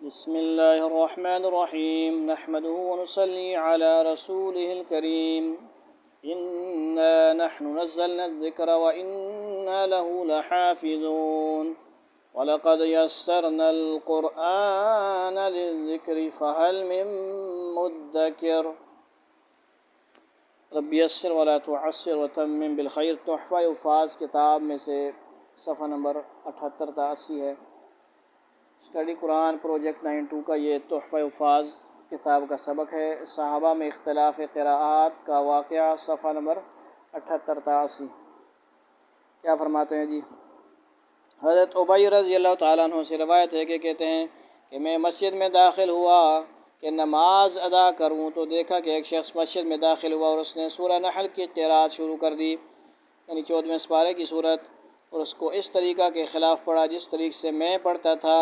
بسم الله الرحمن الرحيم نحمده ونصلي على رسوله الكريم إنا نحن نزلنا الذكر وإنا له لحافظون ولقد يسرنا القرآن للذكر فهل من مدكر رب يسر ولا تعسر وتمم بالخير۔ تحفہ الفاظ کتاب میں سے صفحہ نمبر 78 تا 80 ہے۔ اسٹڈی قرآن پروجیکٹ 92 کا یہ تحفہ الفاظ کتاب کا سبق ہے۔ صحابہ میں اختلاف قراءات کا واقعہ، صفحہ نمبر 78 تا 80۔ کیا فرماتے ہیں جی؟ حضرت ابی رضی اللہ تعالیٰ عنہ سے روایت ہے کہ کہتے ہیں کہ میں مسجد میں داخل ہوا کہ نماز ادا کروں تو دیکھا کہ ایک شخص مسجد میں داخل ہوا اور اس نے سورہ نحل کی قراءت شروع کر دی، یعنی 14ویں سپارے کی صورت، اور اس کو اس طریقہ کے خلاف پڑھا جس طریقے سے میں پڑھتا تھا،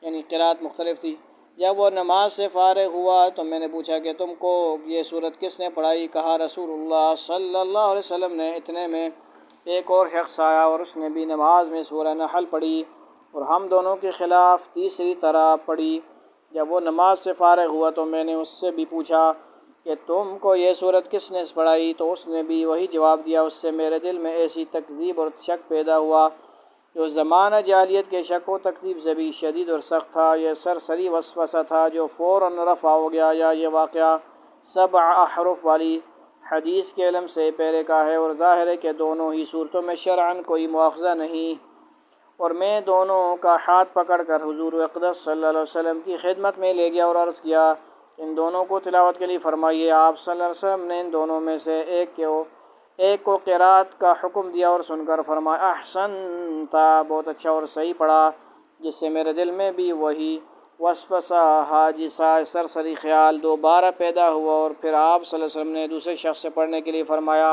یعنی قراءت مختلف تھی۔ جب وہ نماز سے فارغ ہوا تو میں نے پوچھا کہ تم کو یہ صورت کس نے پڑھائی؟ کہا رسول اللہ صلی اللہ علیہ وسلم نے۔ اتنے میں ایک اور شخص آیا اور اس نے بھی نماز میں سورہ نحل پڑھی اور ہم دونوں کے خلاف تیسری طرح پڑھی۔ جب وہ نماز سے فارغ ہوا تو میں نے اس سے بھی پوچھا کہ تم کو یہ صورت کس نے پڑھائی؟ تو اس نے بھی وہی جواب دیا۔ اس سے میرے دل میں ایسی تکذیب اور شک پیدا ہوا جو زمانہ جاہلیت کے شک و تکذیب سے بھی شدید اور سخت تھا۔ یہ سرسری وسوسہ تھا جو فوراً رفع ہو گیا، یا یہ واقعہ 7 احرف والی حدیث کے علم سے پہلے کا ہے، اور ظاہر ہے کہ دونوں ہی صورتوں میں شرعاً کوئی مواخذہ نہیں۔ اور میں دونوں کا ہاتھ پکڑ کر حضور اقدس صلی اللہ علیہ وسلم کی خدمت میں لے گیا اور عرض کیا ان دونوں کو تلاوت کے لیے فرمائیے۔ آپ صلی اللہ علیہ وسلم نے ان دونوں میں سے ایک کو قراءت کا حکم دیا اور سن کر فرمایا احسنت، بہت اچھا اور صحیح پڑھا، جس سے میرے دل میں بھی وہی وسوسہ حاجسہ سرسری خیال دوبارہ پیدا ہوا۔ اور پھر آپ صلی اللہ علیہ وسلم نے دوسرے شخص سے پڑھنے کے لیے فرمایا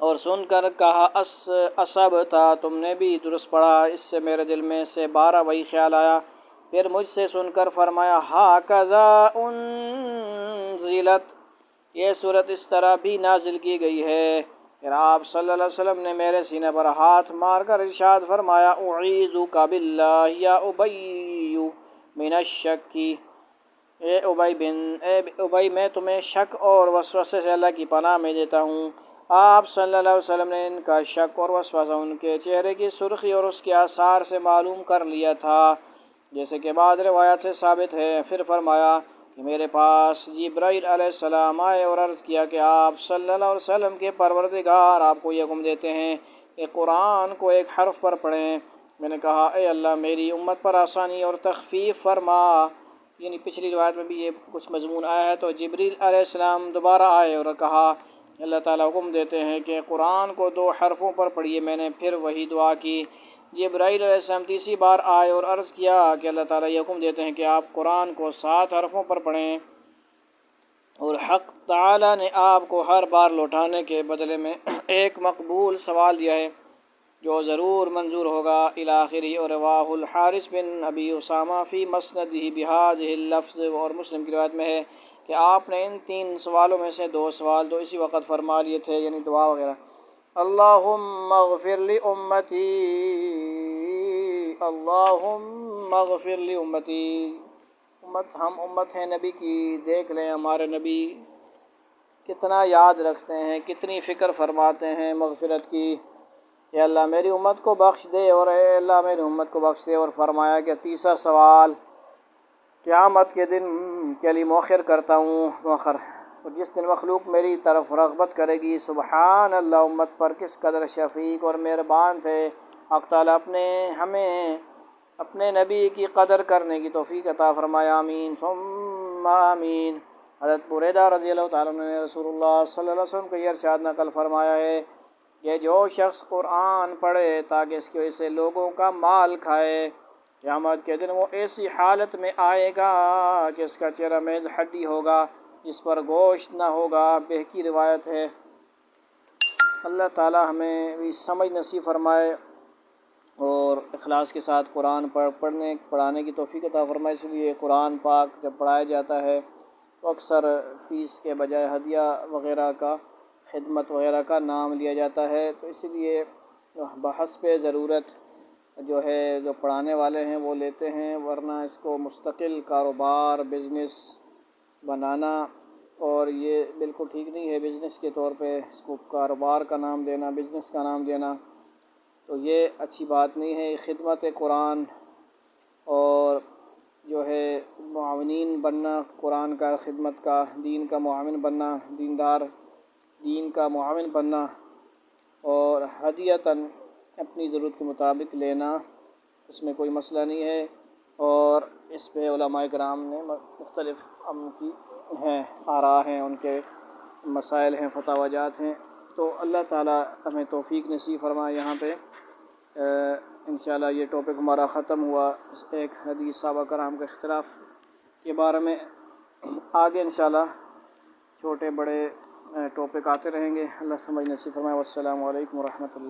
اور سن کر کہا اصبت، تم نے بھی درست پڑھا۔ اس سے میرے دل میں سے 12 وہی خیال آیا۔ پھر مجھ سے سن کر فرمایا ہاکذا انزلت، یہ صورت اس طرح بھی نازل کی گئی ہے۔ پھر آپ صلی اللہ علیہ وسلم نے میرے سینے پر ہاتھ مار کر ارشاد فرمایا اعیذک باللہ یا ابی من الشک، اے ابی میں تمہیں شک اور وسوسے سے اللہ کی پناہ میں دیتا ہوں۔ آپ صلی اللہ علیہ وسلم نے ان کا شک اور وسوسہ ان کے چہرے کی سرخی اور اس کے آثار سے معلوم کر لیا تھا، جیسے کہ بعض روایات سے ثابت ہے۔ پھر فرمایا کہ میرے پاس جبرائیل علیہ السلام آئے اور عرض کیا کہ آپ صلی اللہ علیہ وسلم کے پروردگار آپ کو یہ حکم دیتے ہیں کہ قرآن کو ایک حرف پر پڑھیں۔ میں نے کہا اے اللہ میری امت پر آسانی اور تخفیف فرما، یعنی پچھلی روایت میں بھی یہ کچھ مضمون آیا ہے۔ تو جبریل علیہ السلام دوبارہ آئے اور کہا اللہ تعالیٰ حکم دیتے ہیں کہ قرآن کو 2 حرفوں پر پڑھیے۔ میں نے پھر وہی دعا کی۔ جبرائیل علیہ السلام تیسری بار آئے اور عرض کیا کہ اللہ تعالیٰ یہ حکم دیتے ہیں کہ آپ قرآن کو 7 حرفوں پر پڑھیں، اور حق تعالیٰ نے آپ کو ہر بار لوٹانے کے بدلے میں ایک مقبول سوال دیا ہے جو ضرور منظور ہوگا الی آخرہ۔ اور رواہ الحارث بن ابی اسامہ فی مسندہ بہذہ اللفظ، اور مسلم کی روایت میں ہے کہ آپ نے ان 3 سوالوں میں سے 2 سوال تو اسی وقت فرما لیے تھے، یعنی دعا وغیرہ۔ اللہم اغفر لامتی، اللہم اغفر لامتی، ہم امت ہیں نبی کی، دیکھ لیں ہمارے نبی کتنا یاد رکھتے ہیں، کتنی فکر فرماتے ہیں مغفرت کی۔ اے اللہ میری امت کو بخش دے، اور اے اللہ میری امت کو بخش دے۔ اور فرمایا کہ تیسرا سوال قیامت کے دن کے لیے مؤخر کرتا ہوں، اور جس دن مخلوق میری طرف رغبت کرے گی۔ سبحان اللہ، امت پر کس قدر شفیق اور مہربان تھے۔ حق تعالیٰ ہمیں اپنے نبی کی قدر کرنے کی توفیق عطا فرمائے، آمین ثم آمین۔ حضرت بریدہ رضی اللہ تعالیٰ عنہ نے رسول اللہ صلی اللہ علیہ وسلم کو یہ ارشاد نقل فرمایا ہے کہ جو شخص قرآن پڑھے تاکہ اس کی وجہ سے لوگوں کا مال کھائے، قیامت کے دن وہ ایسی حالت میں آئے گا کہ اس کا چہرہ محض ہڈی ہوگا، جس پر گوشت نہ ہوگا۔ بہکی روایت ہے۔ اللہ تعالیٰ ہمیں بھی سمجھ نصیب فرمائے اور اخلاص کے ساتھ قرآن پڑھانے کی توفیق عطا فرمائے۔ اس لیے قرآن پاک جب پڑھایا جاتا ہے تو اکثر فیس کے بجائے ہدیہ وغیرہ کا، خدمت وغیرہ کا نام لیا جاتا ہے، تو اس لیے بحسب ضرورت جو پڑھانے والے ہیں وہ لیتے ہیں، ورنہ اس کو مستقل کاروبار بزنس بنانا، اور یہ بالکل ٹھیک نہیں ہے بزنس کے طور پہ اس کو کاروبار کا نام دینا، بزنس کا نام دینا، تو یہ اچھی بات نہیں ہے۔ خدمت قرآن اور جو ہے معاونین بننا قرآن کا، خدمت کا، دین کا معاون بننا، دیندار دین کا معاون بننا، اور ہدیتاً اپنی ضرورت کے مطابق لینا، اس میں کوئی مسئلہ نہیں ہے، اور اس پہ علماء کرام نے مختلف ان کی ہیں آراء ہیں، ان کے مسائل ہیں، فتاوی جات ہیں، تو اللہ تعالیٰ ہمیں توفیق نصیب فرمائے۔ یہاں پہ انشاءاللہ یہ ٹاپک ہمارا ختم ہوا، ایک حدیث صحابہ کرام کے اختلاف کے بارے میں۔ آگے انشاءاللہ چھوٹے بڑے ٹاپک آتے رہیں گے۔ اللہ سمجھ نصیب فرمائے۔ والسلام علیکم ورحمۃ اللہ۔